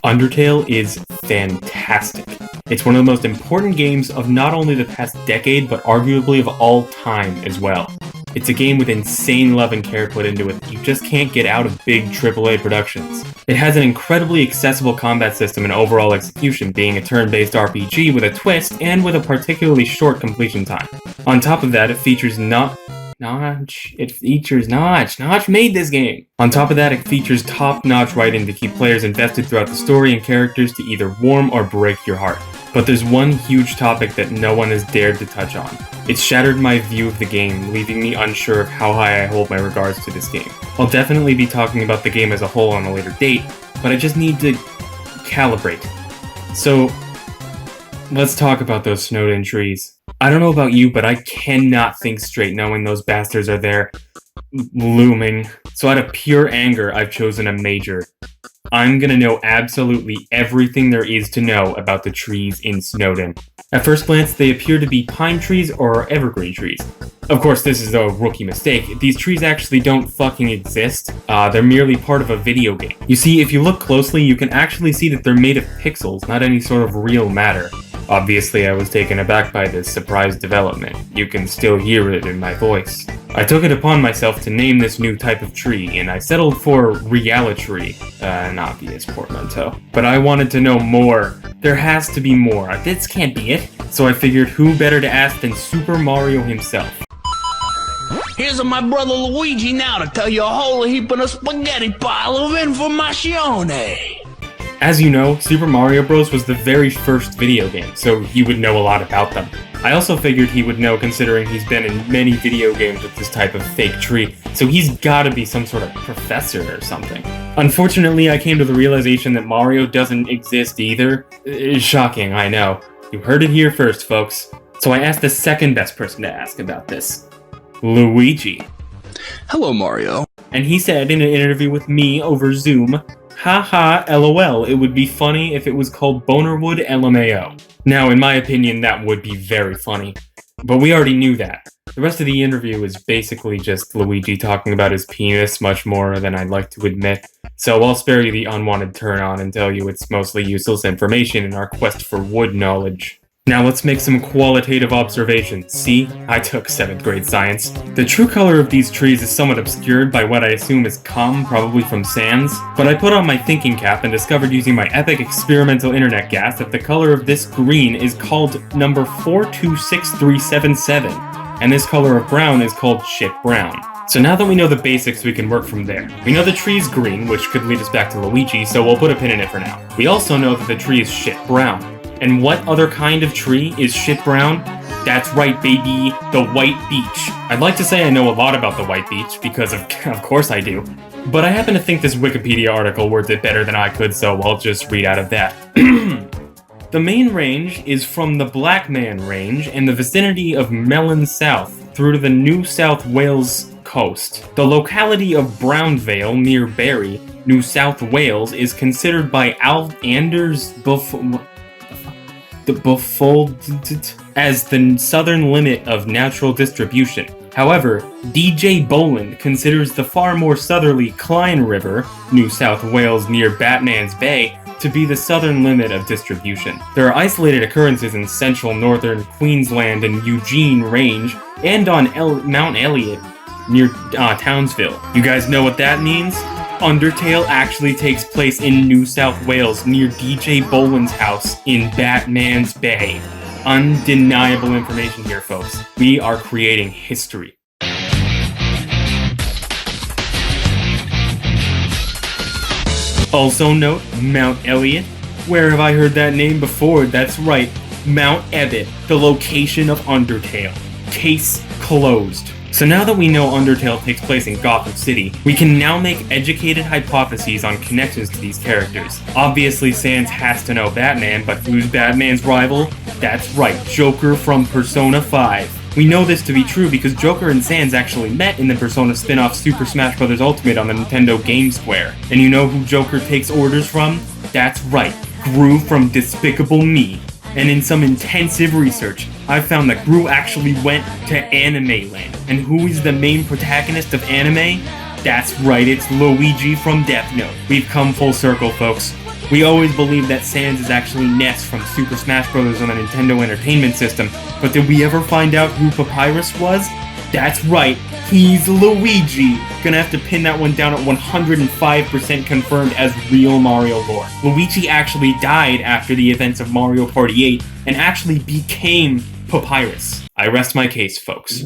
Undertale is fantastic. It's one of the most important games of not only the past decade, but arguably of all time as well. It's a game with insane love and care put into it that you just can't get out of big AAA productions. It has an incredibly accessible combat system and overall execution, being a turn-based RPG with a twist and with a particularly short completion time. On top of that, it features Notch made this game! On top of that, it features top-notch writing to keep players invested throughout the story and characters to either warm or break your heart. But there's one huge topic that no one has dared to touch on. It's shattered my view of the game, leaving me unsure of how high I hold my regards to this game. I'll definitely be talking about the game as a whole on a later date, but I just need to calibrate. So, let's talk about those snowed-in trees. I don't know about you, but I cannot think straight knowing those bastards are there, looming. So out of pure anger, I've chosen a major. I'm gonna know absolutely everything there is to know about the trees in Snowdin. At first glance, they appear to be pine trees or evergreen trees. Of course, this is a rookie mistake. These trees actually don't fucking exist. They're merely part of a video game. You see, if you look closely, you can actually see that they're made of pixels, not any sort of real matter. Obviously, I was taken aback by this surprise development. You can still hear it in my voice. I took it upon myself to name this new type of tree, and I settled for Reality, an obvious portmanteau. But I wanted to know more. There has to be more. This can't be it. So I figured who better to ask than Super Mario himself. Here's my brother Luigi now to tell you a whole heap of a spaghetti pile of information. As you know, Super Mario Bros. Was the very first video game, so he would know a lot about them. I also figured he would know considering he's been in many video games with this type of fake tree, so he's gotta be some sort of professor or something. Unfortunately, I came to the realization that Mario doesn't exist either. It's shocking, I know. You heard it here first, folks. So I asked the second best person to ask about this. Luigi. Hello, Mario. And he said in an interview with me over Zoom, haha, lol, it would be funny if it was called Bonerwood LMAO. Now, in my opinion, that would be very funny. But we already knew that. The rest of the interview is basically just Luigi talking about his penis much more than I'd like to admit. So I'll spare you the unwanted turn-on and tell you it's mostly useless information in our quest for wood knowledge. Now let's make some qualitative observations. See, I took 7th grade science. The true color of these trees is somewhat obscured by what I assume is cum, probably from sands, but I put on my thinking cap and discovered using my epic experimental internet gas that the color of this green is called number 426377, and this color of brown is called shit brown. So now that we know the basics, we can work from there. We know the tree's green, which could lead us back to Luigi, so we'll put a pin in it for now. We also know that the tree is shit brown. And what other kind of tree is shit brown? That's right, baby, the white beech. I'd like to say I know a lot about the white beech, because of course I do. But I happen to think this Wikipedia article words it better than I could, so I'll just read out of that. The main range is from the Blackman Range in the vicinity of Mellon South through to the New South Wales coast. The locality of Brownvale near Barrie, New South Wales is considered by Anders as the southern limit of natural distribution. However, DJ Boland considers the far more southerly Clyne River, New South Wales near Batman's Bay, to be the southern limit of distribution. There are isolated occurrences in central northern Queensland and Eugene Range, and on Mount Elliot near Townsville. You guys know what that means? Undertale actually takes place in New South Wales near DJ Boland's house in Batman's Bay. Undeniable information here, folks. We are creating history. Also note, Mount Elliot. Where have I heard that name before? That's right, Mount Ebbet, the location of Undertale. Case closed. So now that we know Undertale takes place in Gotham City, we can now make educated hypotheses on connections to these characters. Obviously, Sans has to know Batman, but who's Batman's rival? That's right, Joker from Persona 5. We know this to be true because Joker and Sans actually met in the Persona spin-off Super Smash Bros. Ultimate on the Nintendo Game Square. And you know who Joker takes orders from? That's right, Gru from Despicable Me. And in some intensive research, I found that Gru actually went to Anime Land. And who is the main protagonist of anime? That's right, it's Luigi from Death Note. We've come full circle, folks. We always believed that Sans is actually Ness from Super Smash Bros. On the Nintendo Entertainment System, but did we ever find out who Papyrus was? That's right, he's Luigi! Gonna have to pin that one down at 105% confirmed as real Mario lore. Luigi actually died after the events of Mario Party 8 and actually became Papyrus. I rest my case, folks.